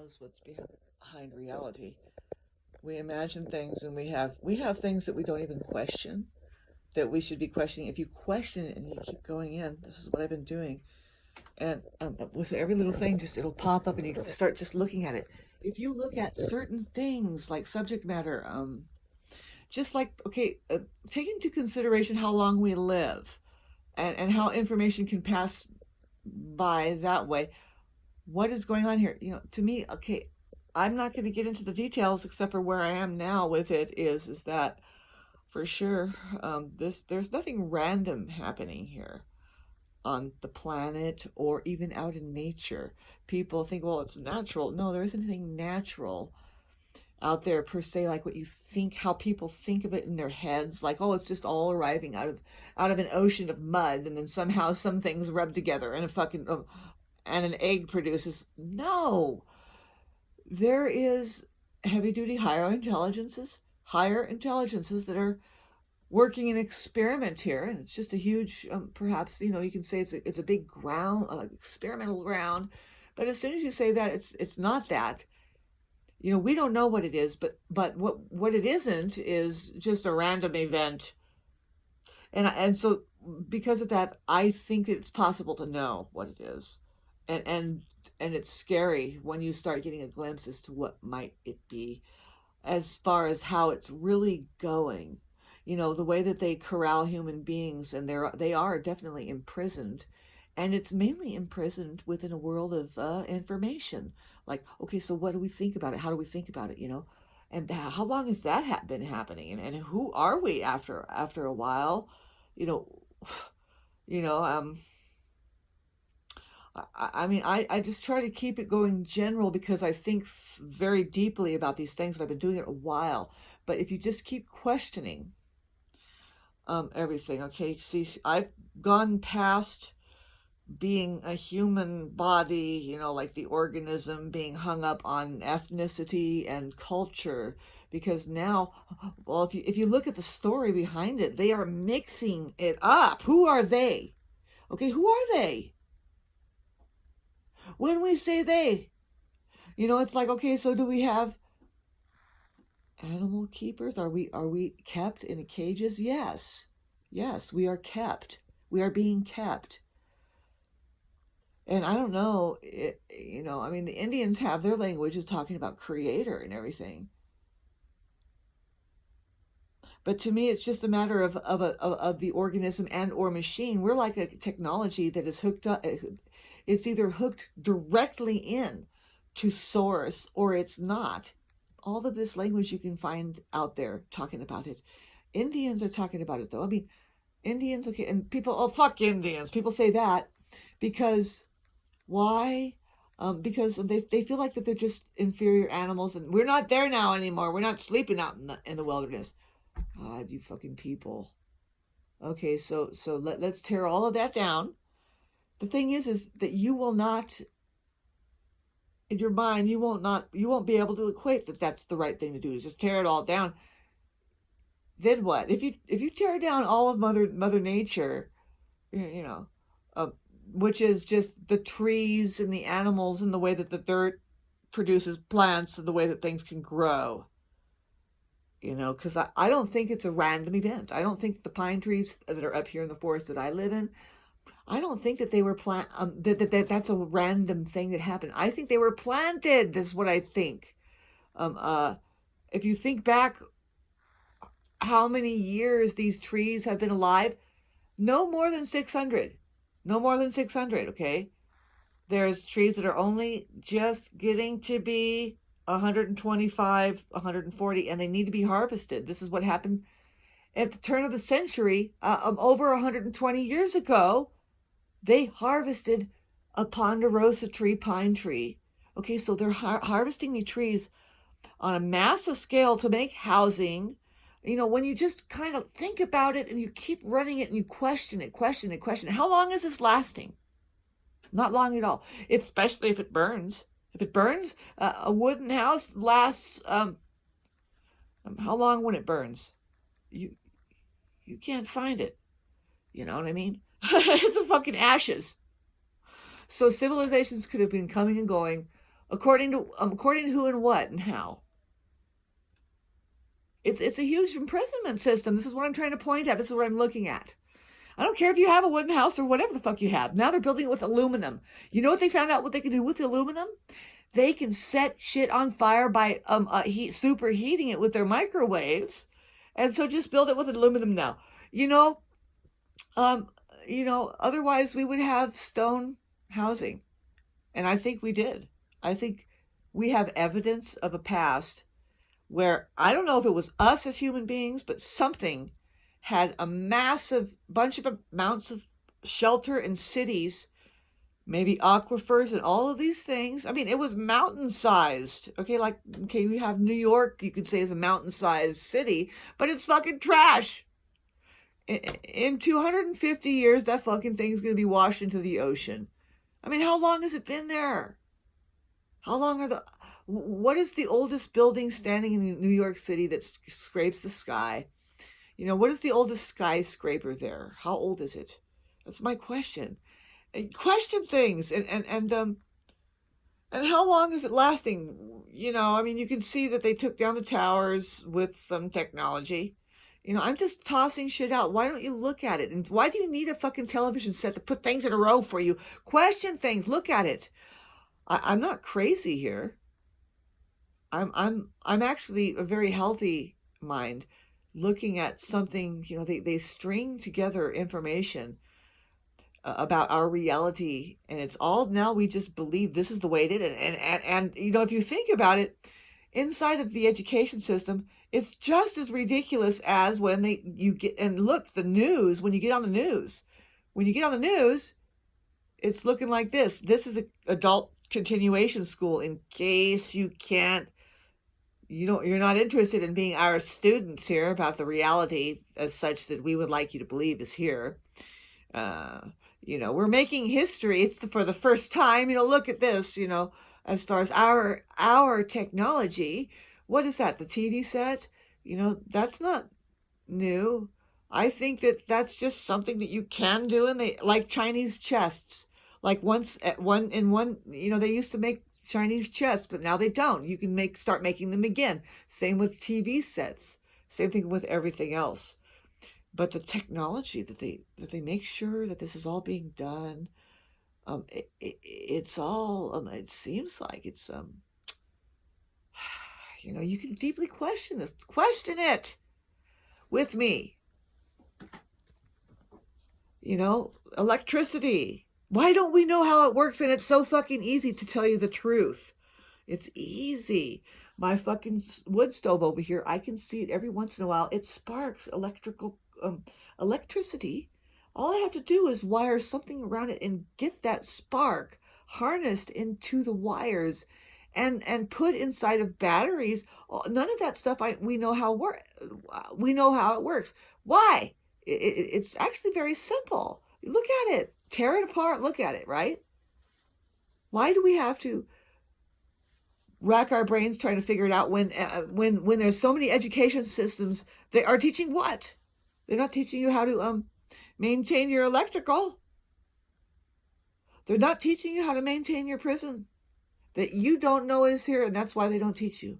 knows what's behind reality. We imagine things, and we have things that we don't even question, that we should be questioning. If you question it and you keep going in, this is what I've been doing, and with every little thing, just it'll pop up, and you start just looking at it. If you look at certain things like subject matter, just like, okay, take into consideration how long we live, and how information can pass by that way. What is going on here? To me, okay, I'm not going to get into the details except for where I am now with it is that for sure, there's nothing random happening here on the planet or even out in nature. People think, well, it's natural. No, there isn't anything natural out there per se, like what you think, how people think of it in their heads, like, oh, it's just all arriving out of an ocean of mud, and then somehow some things rub together and a fucking and an egg produces. No, there is heavy duty higher intelligences that are working an experiment here, and it's just a huge, perhaps, you can say it's a big ground, experimental ground, but as soon as you say that, it's not that. We don't know what it is, but what it isn't is just a random event, and so because of that, I think it's possible to know what it is, and it's scary when you start getting a glimpse as to what might it be, as far as how it's really going. The way that they corral human beings, and they are definitely imprisoned, and it's mainly imprisoned within a world of information. Like, okay, so what do we think about it? How do we think about it? And how long has that been happening? And who are we after a while? You know, you know. I mean, I just try to keep it going general because I think very deeply about these things, and I've been doing it a while. But if you just keep questioning everything, okay, see, I've gone past being a human body, like the organism being hung up on ethnicity and culture, because now, well, if you look at the story behind it, they are mixing it up. Who are they? Okay, who are they? When we say they, it's like, okay, so do we have animal keepers? Are we kept in cages? Yes. Yes, we are kept. We are being kept. And I don't know, I mean, the Indians have their languages talking about creator and everything. But to me, it's just a matter of the organism and or machine. We're like a technology that is hooked up. It's either hooked directly in to source or it's not. All of this language you can find out there talking about it. Indians are talking about it, though. I mean, Indians, okay, and people, oh, fuck Indians. People say that because, why? Because they feel like that they're just inferior animals, and we're not there now anymore. We're not sleeping out in the wilderness. God, you fucking people. Okay, so let's tear all of that down. The thing is that you will not, in your mind, you won't be able to equate that that's the right thing to do, is just tear it all down. Then what? If you tear down all of Mother Nature, which is just the trees and the animals and the way that the dirt produces plants and the way that things can grow, because I don't think it's a random event. I don't think the pine trees that are up here in the forest that I live in, I don't think that they were that's a random thing that happened. I think they were planted. This is what I think. If you think back how many years these trees have been alive, no more than 600. No more than 600, okay? There's trees that are only just getting to be 125, 140, and they need to be harvested. This is what happened at the turn of the century, over 120 years ago. They harvested a ponderosa pine tree. Okay, so they're harvesting the trees on a massive scale to make housing. When you just kind of think about it and you keep running it and you question it, how long is this lasting? Not long at all, especially if it burns. If it burns, a wooden house lasts, how long when it burns? You can't find it. You know what I mean? It's a fucking ashes. So civilizations could have been coming and going According to who and what and how. It's a huge imprisonment system. This is what I'm trying to point at. This is what I'm looking at. I don't care if you have a wooden house or whatever the fuck you have. Now they're building it with aluminum. You know what they found out what they can do with the aluminum? They can set shit on fire by superheating it with their microwaves. And so just build it with aluminum now. Otherwise we would have stone housing. And I think we did. I think we have evidence of a past where I don't know if it was us as human beings, but something had a massive bunch of amounts of shelter in cities, maybe aquifers and all of these things. I mean, it was mountain-sized. Okay, we have New York, you could say, is a mountain-sized city, but it's fucking trash. In 250 years, that fucking thing's going to be washed into the ocean. I mean, how long has it been there? What is the oldest building standing in New York City that scrapes the sky? What is the oldest skyscraper there? How old is it? That's my question. And question things, and how long is it lasting? You can see that they took down the towers with some technology. I'm just tossing shit out. Why don't you look at it? And why do you need a fucking television set to put things in a row for you? Question things. Look at it. I'm not crazy here. I'm actually a very healthy mind, looking at something. They string together information about our reality, and it's all now we just believe this is the way it is. And if you think about it, inside of the education system, it's just as ridiculous as when the news. When you get on the news, it's looking like this. This is an adult continuation school. In case you can't, you're not interested in being our students here about the reality as such that we would like you to believe is here. We're making history. It's for the first time. Look at this. As far as our technology, what is that? The TV set? That's not new. I think that's just something that you can do, and they like Chinese chests. Like they used to make Chinese chests, but now they don't. You can start making them again. Same with TV sets. Same thing with everything else. But the technology that they make sure that this is all being done, it's all. It seems like it's you can deeply question this. Question it with me. Electricity. Why don't we know how it works? And it's so fucking easy to tell you the truth. It's easy. My fucking wood stove over here, I can see it every once in a while. It sparks electricity. All I have to do is wire something around it and get that spark harnessed into the wires and put inside of batteries. None of that stuff we know how it works. Why? It's actually very simple. Look at it. Tear it apart. Look at it, right? Why do we have to rack our brains trying to figure it out when there's so many education systems? They are teaching what? They're not teaching you how to maintain your electrical. They're not teaching you how to maintain your prison that you don't know is here, and that's why they don't teach you.